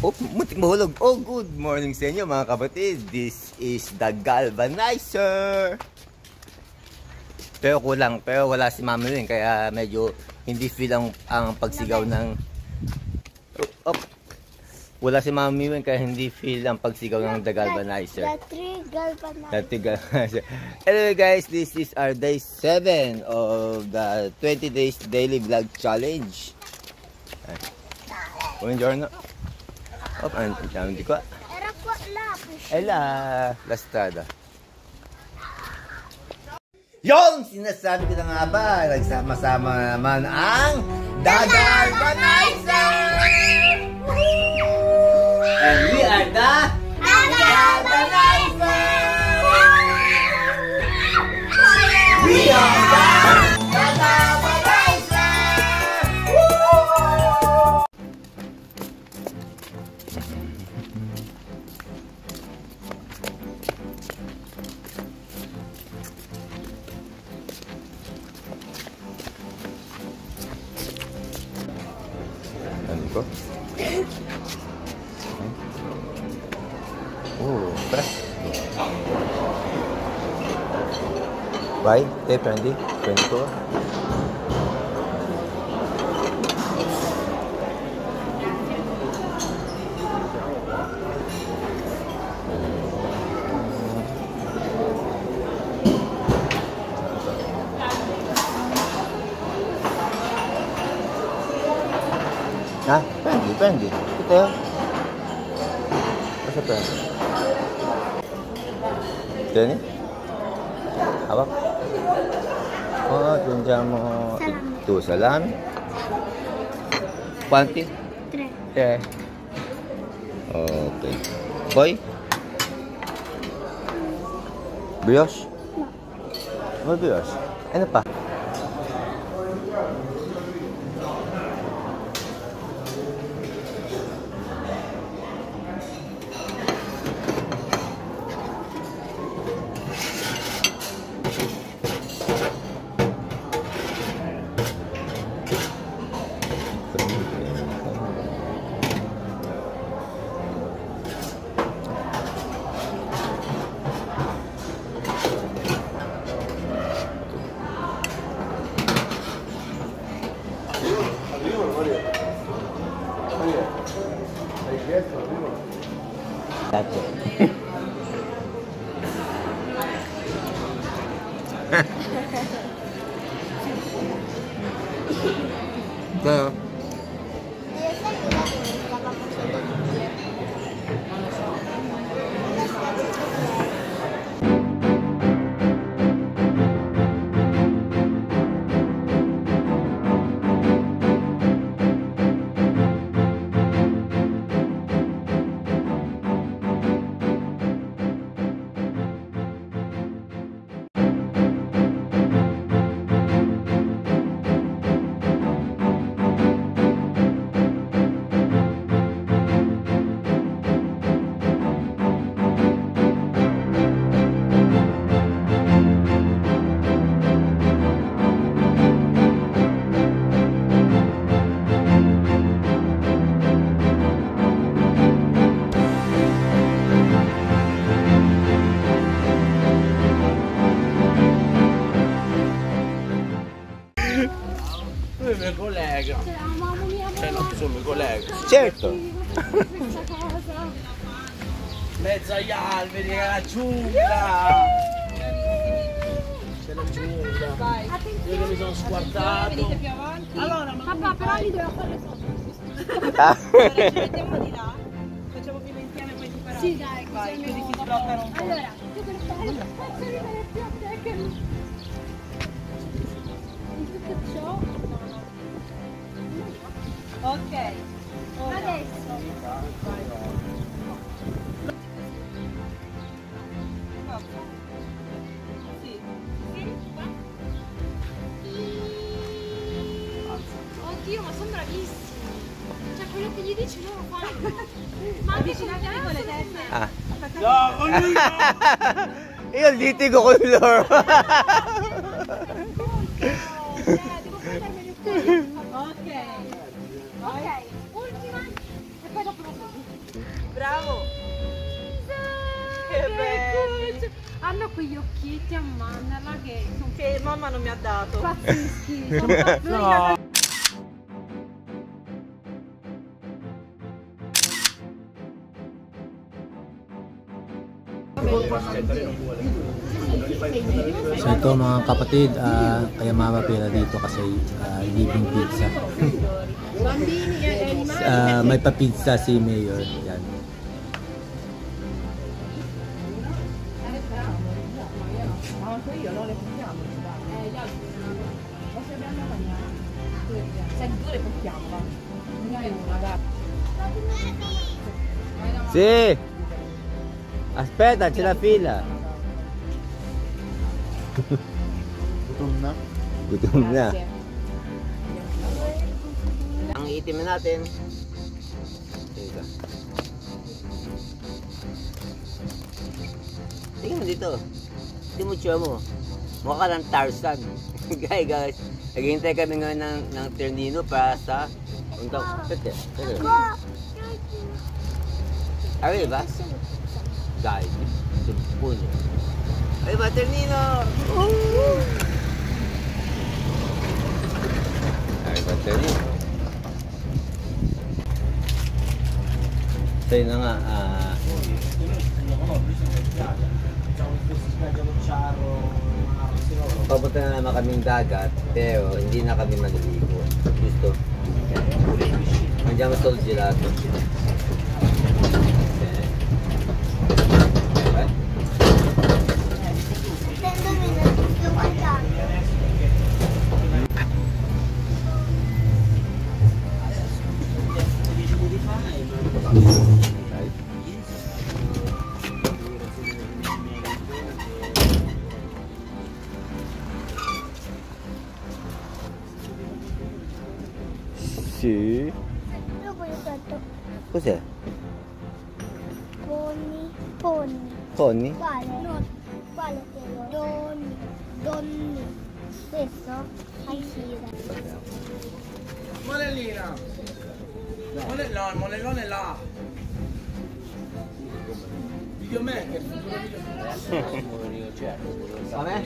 Oh, muntik mahulog. Oh, good morning sa inyo mga kapatid. This is the galvanizer. Pero kulang. Pero wala si Mami rin. Kaya medyo hindi feel ang pagsigaw ng... Oh, wala si Mami rin. Kaya hindi feel ang pagsigaw ng the galvanizer. The tree galvanizer. Anyway guys, this is our day 7 of the 20 days daily vlog challenge. Buongiorno. Oh, hindi ko. Ela, la strada. Yung sinasabi ko na nga ba, nagsama-sama naman ang The Galvanizer! And we are the Galvanizer! We are the Galvanizer! Ko. Oh, fresh. Bye, Brandy. 24. Hah? Pendi. Kita ya? Masa pendi? Ini? Apa? Oh, tunjamo itu salami. Quanti? 3. Okay. Boy? Brioche? No. Brioche. Ano pa? That's it. Go. Mio collega. No, sono mio collega. Certo. Mezzo agli alberi, la giungla. C'è la giungla. Io che mi sono sguardato. Allora, papà, però li devo fare sotto. Allora, ci mettiamo di là. Facciamo prima insieme e poi ti farò. Sì, dai, vai, così si bloccano un po'. Allora, tu per fare faccio rimanere più a te che in tutto ciò. Ok, adesso vai. Sì. Oddio, ma sono bravissimi. Cioè quello che gli dici loro fanno. Ma avvicinatevi con le teste. Ah. No, con lui no! Io litigo con loro. Devo prendermeli un po'. Ok. Ok, ultima e poi dopo lo bravo. Che belli. Hanno quegli occhietti a mandala che mamma non mi ha dato. pazzeschi. No. So ito mga kapatid, kaya mapapila dito kasi libreng pizza. May pa-pizza si Mayor. Yan. Si! Aspetta, c'è la fila. Gutom na. Gutom na. Ang itim natin. Teka. Tingnan mo dito. Tingnan mo siya mo. Mukha ka ng Tarzan. Guys, naghihintay kami ngayon ng Ternino para sa untang. Teka. Arriba? Guys, sumpun. Arriba, Ternino! Arriba, Ternino. So yun na nga, papunta na naman kaming dagat, pero hindi na kami maliligo. Gusto. Mandiamo solo gelato. Sì. Io voglio tanto. Cos'è? Pony. Pony. Pony? Quale? No. Quale quello? Donni. Donni. Questo? Alcira. Monellina. Il monellone là. Videomaker. A me?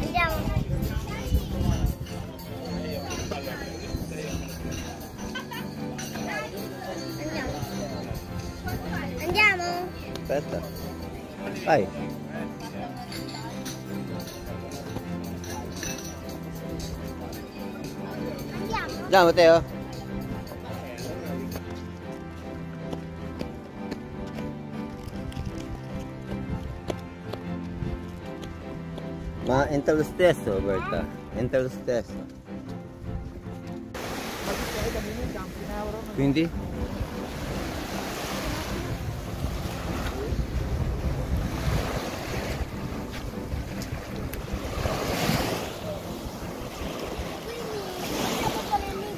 Andiamo. Andiamo. Aspetta. Vai. Andiamo, Matteo. Ma entra lo stesso, Roberta. Entra lo stesso. Quindi?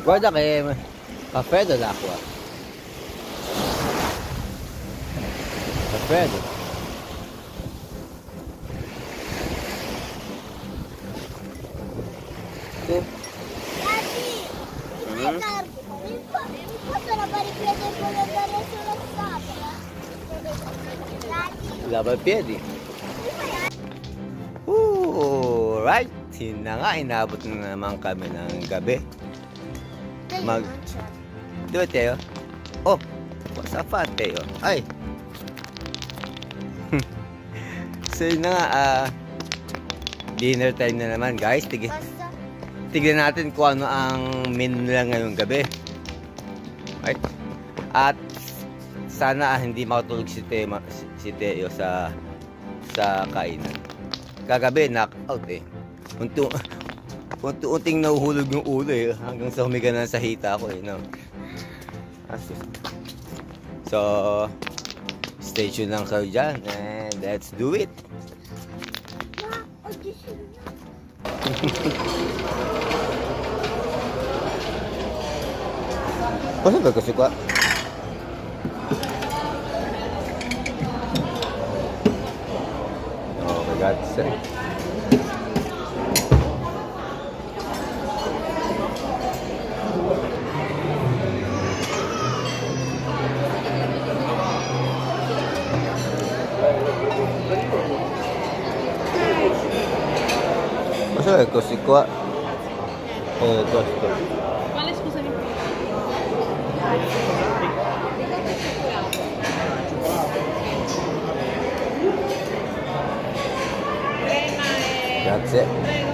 Guarda che fa freddo l'acqua. Fa freddo. Sì. Mi posso lavare i piedi e poi andare sulla sabbia? Lava i piedi. Right. Yun na nga, inabot na naman kami ng gabi. Dove Teo? Oh, cosa fa Teo? Ay! So yun na nga, dinner time na naman guys. Tignan natin kung ano ang menu nila ngayong gabi. Right? At sana hindi makatulog si Teo sa kainan. Kagabi, knockout eh. Unti-unting nahuhulog yung ulo eh. Hanggang sa humiga na sa hita ko eh. No? So, stay tuned lang kayo dyan. And let's do it. Cosa per questo qua? Grazie. Cos'è così qua? Questo. Quale scusami? Grazie.